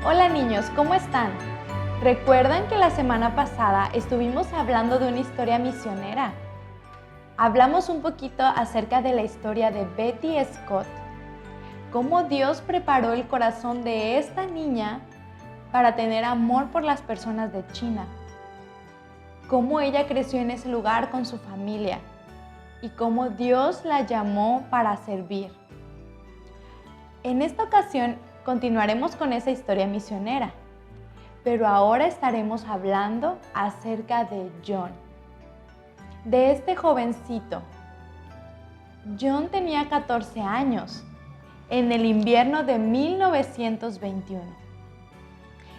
Hola niños, ¿cómo están? ¿Recuerdan que la semana pasada estuvimos hablando de una historia misionera? Hablamos un poquito acerca de la historia de Betty Scott, cómo Dios preparó el corazón de esta niña para tener amor por las personas de China, cómo ella creció en ese lugar con su familia y cómo Dios la llamó para servir. En esta ocasión continuaremos con esa historia misionera, pero ahora estaremos hablando acerca de John, de este jovencito. John tenía 14 años en el invierno de 1921.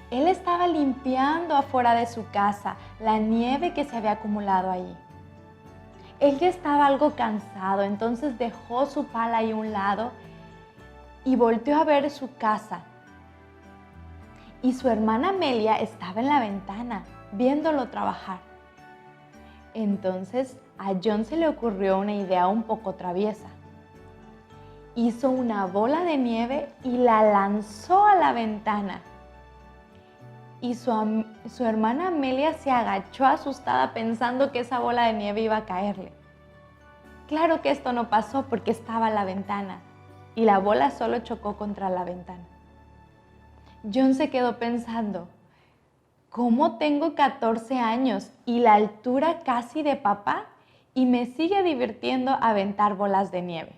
Él estaba limpiando afuera de su casa la nieve que se había acumulado allí. Él ya estaba algo cansado, entonces dejó su pala ahí a un lado y volteó a ver su casa. Y su hermana Amelia estaba en la ventana, viéndolo trabajar. Entonces a John se le ocurrió una idea un poco traviesa. Hizo una bola de nieve y la lanzó a la ventana. Y su hermana Amelia se agachó asustada pensando que esa bola de nieve iba a caerle. Claro que esto no pasó porque estaba a la ventana y la bola solo chocó contra la ventana. John se quedó pensando, ¿cómo tengo 14 años y la altura casi de papá y me sigue divirtiendo aventar bolas de nieve?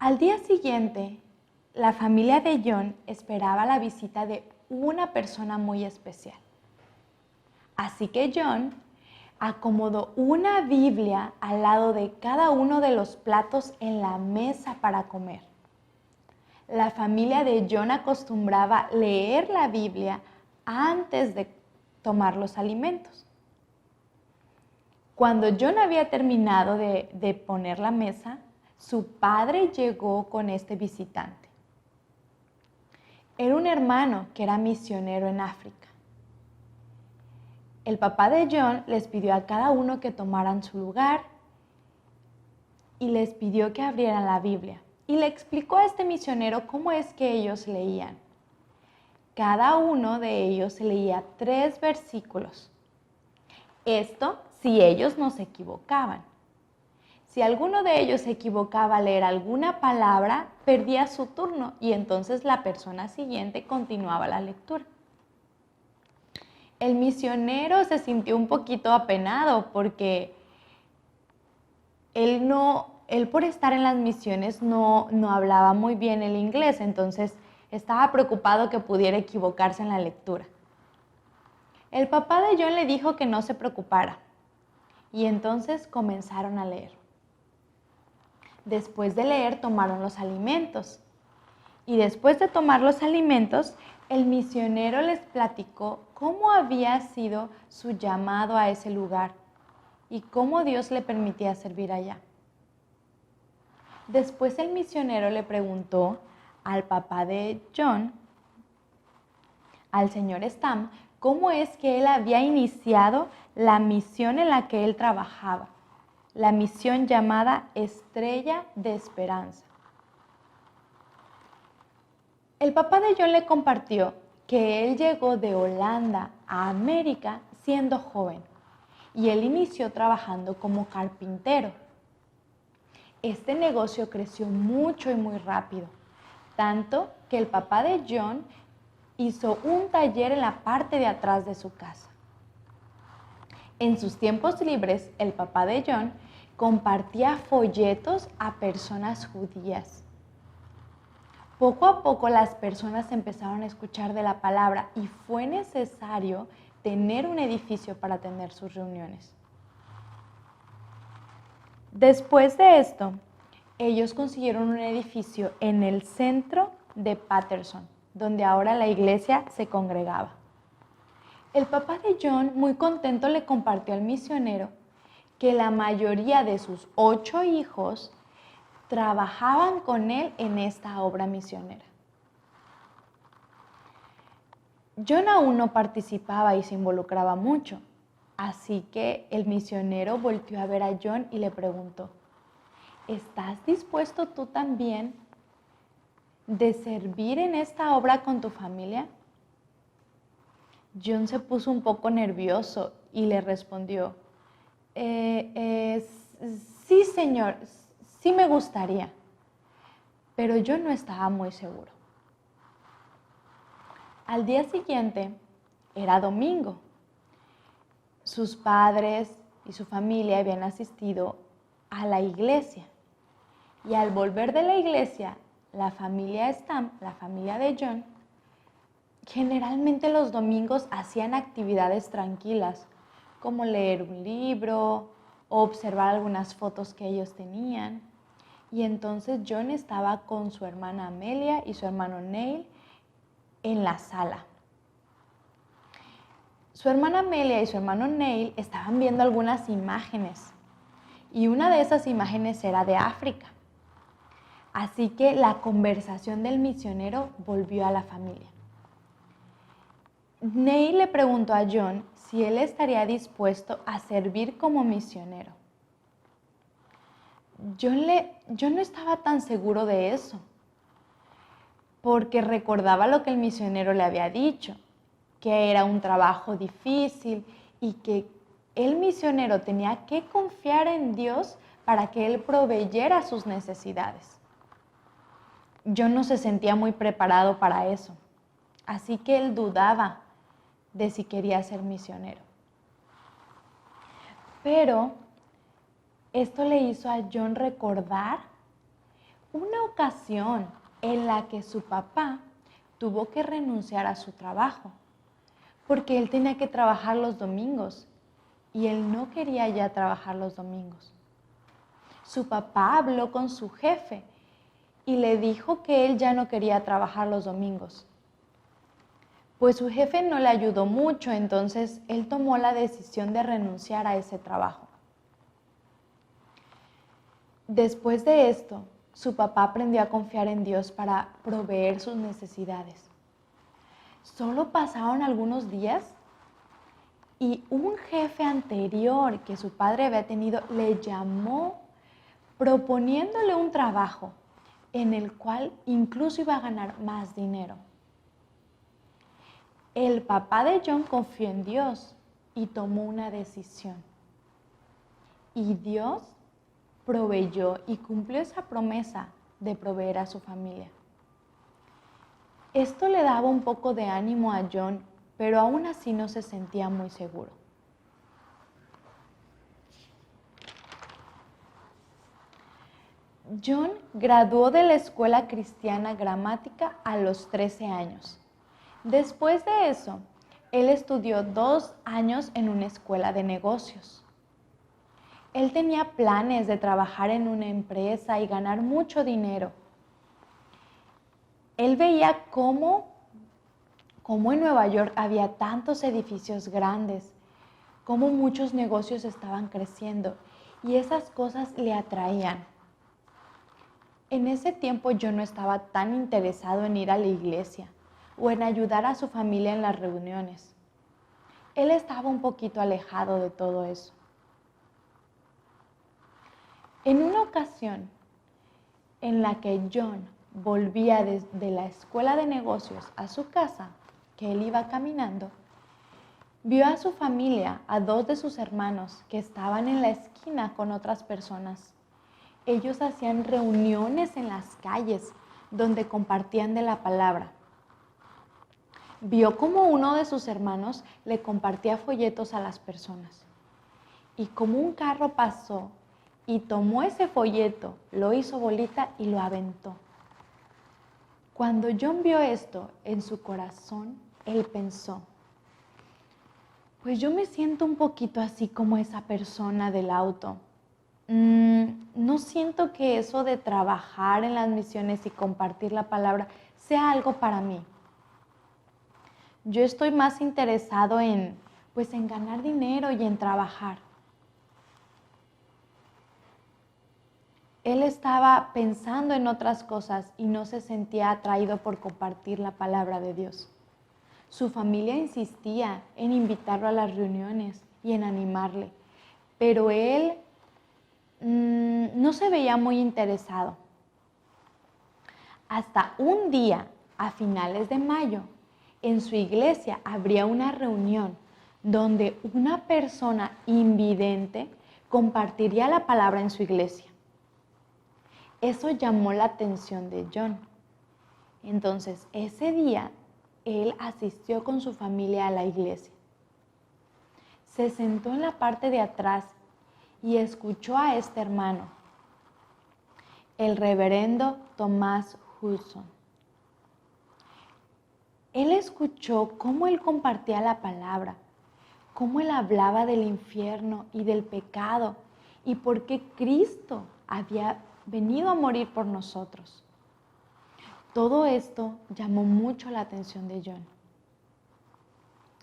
Al día siguiente, la familia de John esperaba la visita de una persona muy especial. Así que John acomodó una Biblia al lado de cada uno de los platos en la mesa para comer. La familia de John acostumbraba leer la Biblia antes de tomar los alimentos. Cuando John había terminado de poner la mesa, su padre llegó con este visitante. Era un hermano que era misionero en África. El papá de John les pidió a cada uno que tomaran su lugar y les pidió que abrieran la Biblia. Y le explicó a este misionero cómo es que ellos leían. Cada uno de ellos leía 3 versículos. Esto si ellos no se equivocaban. Si alguno de ellos se equivocaba al leer alguna palabra, perdía su turno y entonces la persona siguiente continuaba la lectura. El misionero se sintió un poquito apenado porque él por estar en las misiones no hablaba muy bien el inglés, entonces estaba preocupado que pudiera equivocarse en la lectura. El papá de John le dijo que no se preocupara y entonces comenzaron a leer. Después de leer tomaron los alimentos y después de tomar los alimentos, el misionero les platicó cómo había sido su llamado a ese lugar y cómo Dios le permitía servir allá. Después el misionero le preguntó al papá de John, al señor Stam, cómo es que él había iniciado la misión en la que él trabajaba, la misión llamada Estrella de Esperanza. El papá de John le compartió que él llegó de Holanda a América siendo joven y él inició trabajando como carpintero. Este negocio creció mucho y muy rápido, tanto que el papá de John hizo un taller en la parte de atrás de su casa. En sus tiempos libres, el papá de John compartía folletos a personas judías. Poco a poco las personas empezaron a escuchar de la palabra y fue necesario tener un edificio para tener sus reuniones. Después de esto, ellos consiguieron un edificio en el centro de Patterson, donde ahora la iglesia se congregaba. El papá de John, muy contento, le compartió al misionero que la mayoría de sus 8 hijos trabajaban con él en esta obra misionera. John aún no participaba y se involucraba mucho, así que el misionero volteó a ver a John y le preguntó, ¿estás dispuesto tú también de servir en esta obra con tu familia? John se puso un poco nervioso y le respondió, sí, señor, sí me gustaría, pero yo no estaba muy seguro. Al día siguiente era domingo. Sus padres y su familia habían asistido a la iglesia. Y al volver de la iglesia, la familia Stamp, la familia de John, generalmente los domingos hacían actividades tranquilas, como leer un libro o observar algunas fotos que ellos tenían. Y entonces John estaba con su hermana Amelia y su hermano Neil en la sala. Su hermana Amelia y su hermano Neil estaban viendo algunas imágenes y una de esas imágenes era de África. Así que la conversación del misionero volvió a la familia. Neil le preguntó a John si él estaría dispuesto a servir como misionero. John no estaba tan seguro de eso, porque recordaba lo que el misionero le había dicho, que era un trabajo difícil y que el misionero tenía que confiar en Dios para que él proveyera sus necesidades. John no se sentía muy preparado para eso, así que él dudaba de si quería ser misionero. Pero esto le hizo a John recordar una ocasión en la que su papá tuvo que renunciar a su trabajo, porque él tenía que trabajar los domingos y él no quería ya trabajar los domingos. Su papá habló con su jefe y le dijo que él ya no quería trabajar los domingos. Pues su jefe no le ayudó mucho, entonces él tomó la decisión de renunciar a ese trabajo. Después de esto, su papá aprendió a confiar en Dios para proveer sus necesidades. Solo pasaron algunos días y un jefe anterior que su padre había tenido le llamó proponiéndole un trabajo en el cual incluso iba a ganar más dinero. El papá de John confió en Dios y tomó una decisión. Y Dios proveyó y cumplió esa promesa de proveer a su familia. Esto le daba un poco de ánimo a John, pero aún así no se sentía muy seguro. John graduó de la escuela cristiana gramática a los 13 años. Después de eso, él estudió 2 años en una escuela de negocios. Él tenía planes de trabajar en una empresa y ganar mucho dinero. Él veía cómo en Nueva York había tantos edificios grandes, cómo muchos negocios estaban creciendo y esas cosas le atraían. En ese tiempo yo no estaba tan interesado en ir a la iglesia o en ayudar a su familia en las reuniones. Él estaba un poquito alejado de todo eso. En una ocasión en la que John volvía de la escuela de negocios a su casa, que él iba caminando, vio a su familia, a 2 de sus hermanos que estaban en la esquina con otras personas. Ellos hacían reuniones en las calles donde compartían de la palabra. Vio cómo uno de sus hermanos le compartía folletos a las personas y cómo un carro pasó y tomó ese folleto, lo hizo bolita y lo aventó. Cuando John vio esto en su corazón, él pensó, pues yo me siento un poquito así como esa persona del auto. No siento que eso de trabajar en las misiones y compartir la palabra sea algo para mí. Yo estoy más interesado en ganar dinero y en trabajar. Él estaba pensando en otras cosas y no se sentía atraído por compartir la palabra de Dios. Su familia insistía en invitarlo a las reuniones y en animarle, pero él no se veía muy interesado. Hasta un día, a finales de mayo, en su iglesia habría una reunión donde una persona invidente compartiría la palabra en su iglesia. Eso llamó la atención de John. Entonces, ese día, él asistió con su familia a la iglesia. Se sentó en la parte de atrás y escuchó a este hermano, el reverendo Thomas Hudson. Él escuchó cómo él compartía la palabra, cómo él hablaba del infierno y del pecado y por qué Cristo había venido a morir por nosotros. Todo esto llamó mucho la atención de John.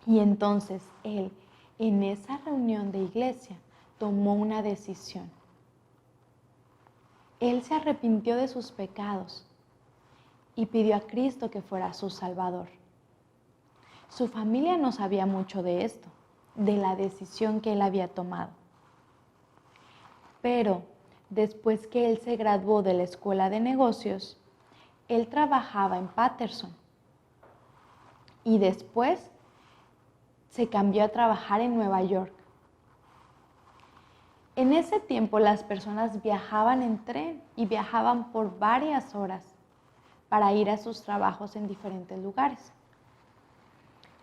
Y entonces él, en esa reunión de iglesia, tomó una decisión. Él se arrepintió de sus pecados y pidió a Cristo que fuera su Salvador. Su familia no sabía mucho de esto, de la decisión que él había tomado. Pero después que él se graduó de la escuela de negocios, él trabajaba en Paterson y después se cambió a trabajar en Nueva York. En ese tiempo las personas viajaban en tren y viajaban por varias horas para ir a sus trabajos en diferentes lugares.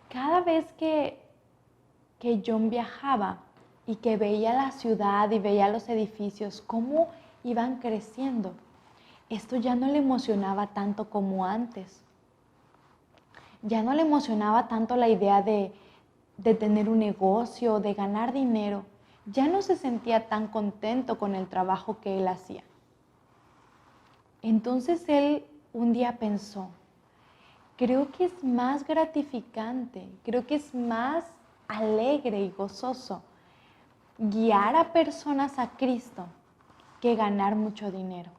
Cada vez que John viajaba y que veía la ciudad y veía los edificios, cómo iban creciendo, esto ya no le emocionaba tanto como antes. Ya no le emocionaba tanto la idea de tener un negocio, de ganar dinero. Ya no se sentía tan contento con el trabajo que él hacía. Entonces él un día pensó, creo que es más gratificante, creo que es más alegre y gozoso guiar a personas a Cristo que ganar mucho dinero.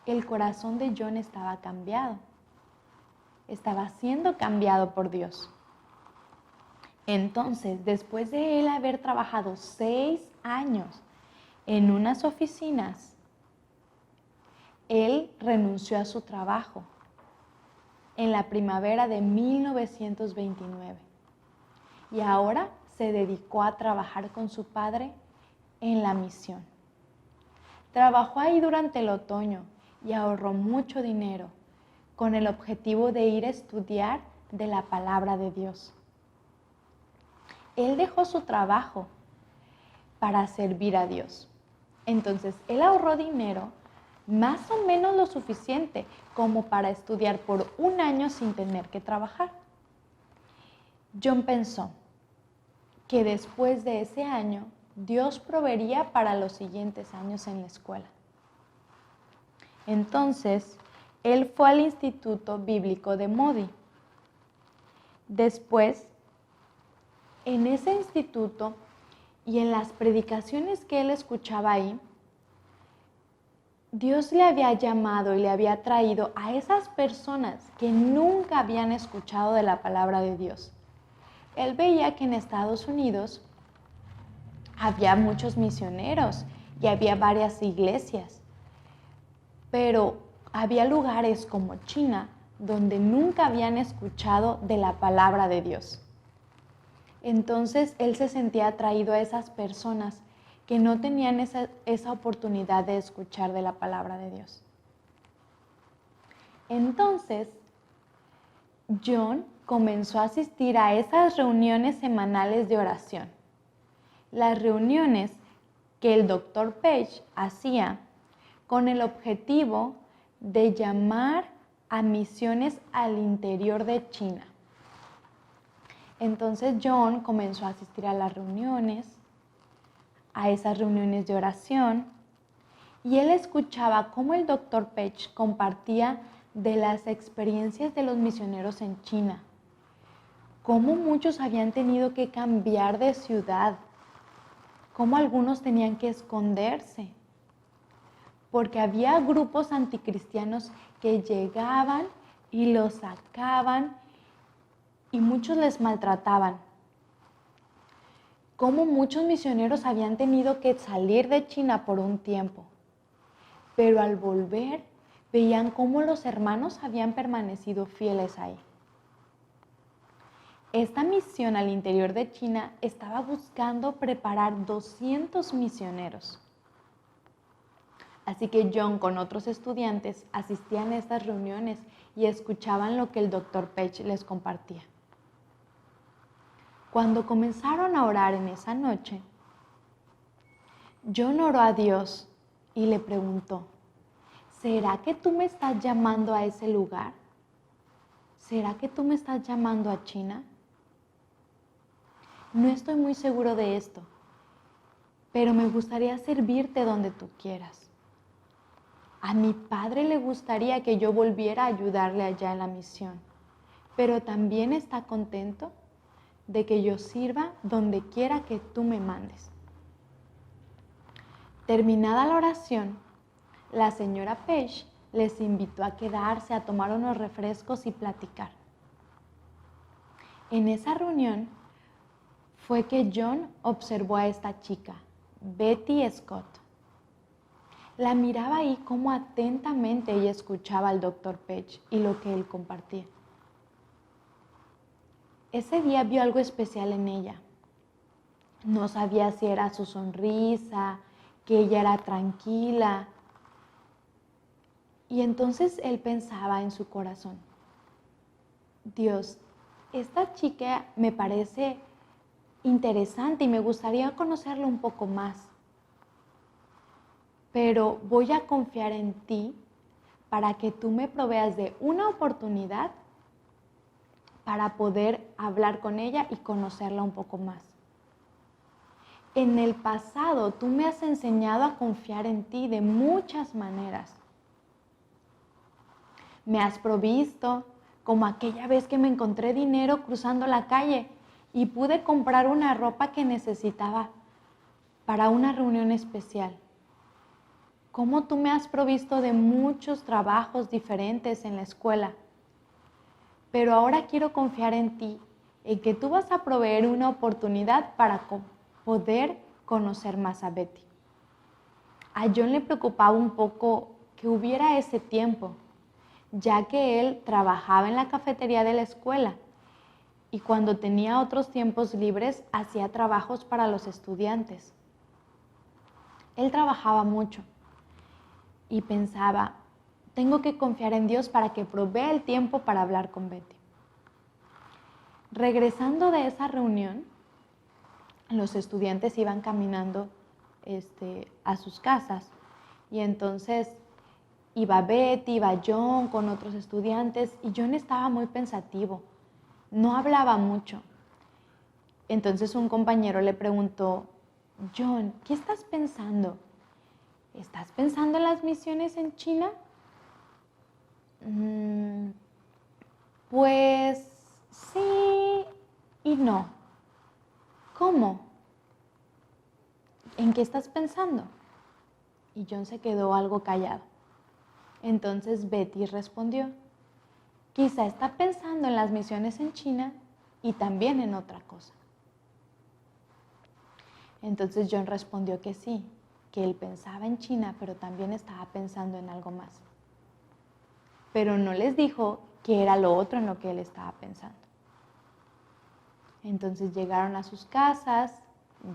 El corazón de John estaba cambiado, estaba siendo cambiado por Dios. Entonces, después de él haber trabajado 6 años en unas oficinas, él renunció a su trabajo en la primavera de 1929 y ahora se dedicó a trabajar con su padre en la misión. Trabajó ahí durante el otoño y ahorró mucho dinero con el objetivo de ir a estudiar de la palabra de Dios. Él dejó su trabajo para servir a Dios. Entonces, él ahorró dinero más o menos lo suficiente como para estudiar por 1 año sin tener que trabajar. John pensó que después de ese año, Dios proveería para los siguientes años en la escuela. Entonces, él fue al Instituto Bíblico de Moody. Después, en ese instituto y en las predicaciones que él escuchaba ahí, Dios le había llamado y le había traído a esas personas que nunca habían escuchado de la palabra de Dios. Él veía que en Estados Unidos había muchos misioneros y había varias iglesias, pero había lugares como China donde nunca habían escuchado de la palabra de Dios. Entonces él se sentía atraído a esas personas que no tenían esa oportunidad de escuchar de la palabra de Dios. Entonces, John comenzó a asistir a esas reuniones semanales de oración. Las reuniones que el Dr. Page hacía con el objetivo de llamar a misiones al interior de China. Entonces John comenzó a asistir a las reuniones, a esas reuniones de oración, y él escuchaba cómo el Dr. Page compartía de las experiencias de los misioneros en China, cómo muchos habían tenido que cambiar de ciudad, cómo algunos tenían que esconderse, porque había grupos anticristianos que llegaban y los sacaban y muchos les maltrataban. Cómo muchos misioneros habían tenido que salir de China por un tiempo, pero al volver veían cómo los hermanos habían permanecido fieles ahí. Esta misión al interior de China estaba buscando preparar 200 misioneros. Así que John con otros estudiantes asistían a estas reuniones y escuchaban lo que el Dr. Page les compartía. Cuando comenzaron a orar en esa noche, John oró a Dios y le preguntó, ¿será que tú me estás llamando a ese lugar? ¿Será que tú me estás llamando a China? No estoy muy seguro de esto, pero me gustaría servirte donde tú quieras. A mi padre le gustaría que yo volviera a ayudarle allá en la misión, pero también está contento de que yo sirva donde quiera que tú me mandes. Terminada la oración, la señora Page les invitó a quedarse a tomar unos refrescos y platicar. En esa reunión fue que John observó a esta chica, Betty Scott. La miraba ahí cómo atentamente ella escuchaba al Dr. Page y lo que él compartía. Ese día vio algo especial en ella. No sabía si era su sonrisa, que ella era tranquila. Y entonces él pensaba en su corazón, Dios, esta chica me parece interesante y me gustaría conocerla un poco más. Pero voy a confiar en ti para que tú me proveas de una oportunidad para poder hablar con ella y conocerla un poco más. En el pasado tú me has enseñado a confiar en ti de muchas maneras. Me has provisto, como aquella vez que me encontré dinero cruzando la calle y pude comprar una ropa que necesitaba para una reunión especial. Cómo tú me has provisto de muchos trabajos diferentes en la escuela. Pero ahora quiero confiar en ti, en que tú vas a proveer una oportunidad para poder conocer más a Betty. A John le preocupaba un poco que hubiera ese tiempo, ya que él trabajaba en la cafetería de la escuela y cuando tenía otros tiempos libres hacía trabajos para los estudiantes. Él trabajaba mucho y pensaba, tengo que confiar en Dios para que provea el tiempo para hablar con Betty. Regresando de esa reunión, los estudiantes iban caminando a sus casas y entonces iba Betty, iba John con otros estudiantes y John estaba muy pensativo, no hablaba mucho. Entonces un compañero le preguntó, John, ¿qué estás pensando? ¿Estás pensando en las misiones en China? Pues sí y no. ¿Cómo? ¿En qué estás pensando? Y John se quedó algo callado. Entonces Betty respondió, quizá está pensando en las misiones en China y también en otra cosa. Entonces John respondió que sí, que él pensaba en China, pero también estaba pensando en algo más. Pero no les dijo qué era lo otro en lo que él estaba pensando. Entonces llegaron a sus casas,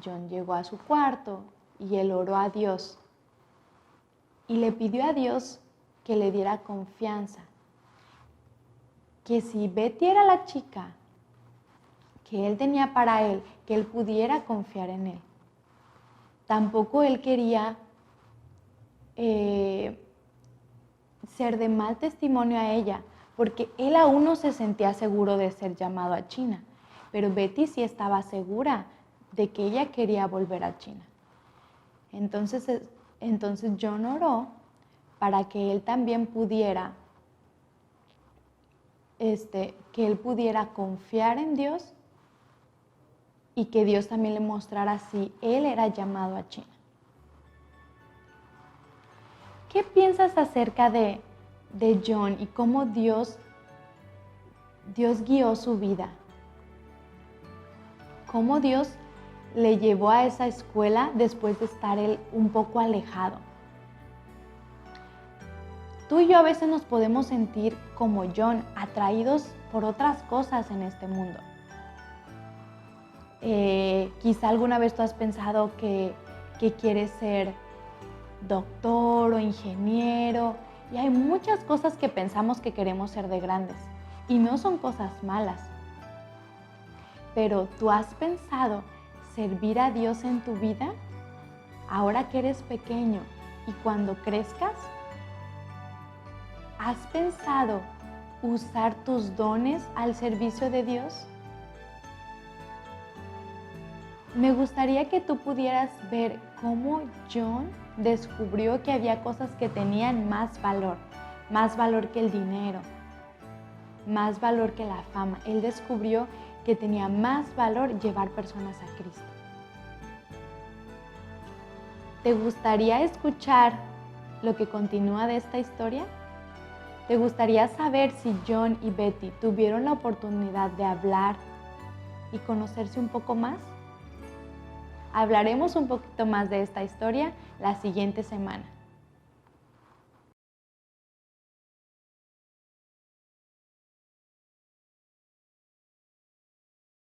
John llegó a su cuarto y él oró a Dios. Y le pidió a Dios que le diera confianza, que si Betty era la chica que él tenía para él, que él pudiera confiar en él. Tampoco él quería ser de mal testimonio a ella, porque él aún no se sentía seguro de ser llamado a China, pero Betty sí estaba segura de que ella quería volver a China. Entonces John oró para que él también pudiera, que él pudiera confiar en Dios y que Dios también le mostrara si él era llamado a China. ¿Qué piensas acerca de John y cómo Dios guió su vida? ¿Cómo Dios le llevó a esa escuela después de estar él un poco alejado? Tú y yo a veces nos podemos sentir como John, atraídos por otras cosas en este mundo. Quizá alguna vez tú has pensado que quieres ser doctor o ingeniero, y hay muchas cosas que pensamos que queremos ser de grandes, y no son cosas malas. Pero ¿tú has pensado servir a Dios en tu vida ahora que eres pequeño y cuando crezcas? ¿Has pensado usar tus dones al servicio de Dios? Me gustaría que tú pudieras ver cómo John descubrió que había cosas que tenían más valor que el dinero, más valor que la fama. Él descubrió que tenía más valor llevar personas a Cristo. ¿Te gustaría escuchar lo que continúa de esta historia? ¿Te gustaría saber si John y Betty tuvieron la oportunidad de hablar y conocerse un poco más? Hablaremos un poquito más de esta historia la siguiente semana.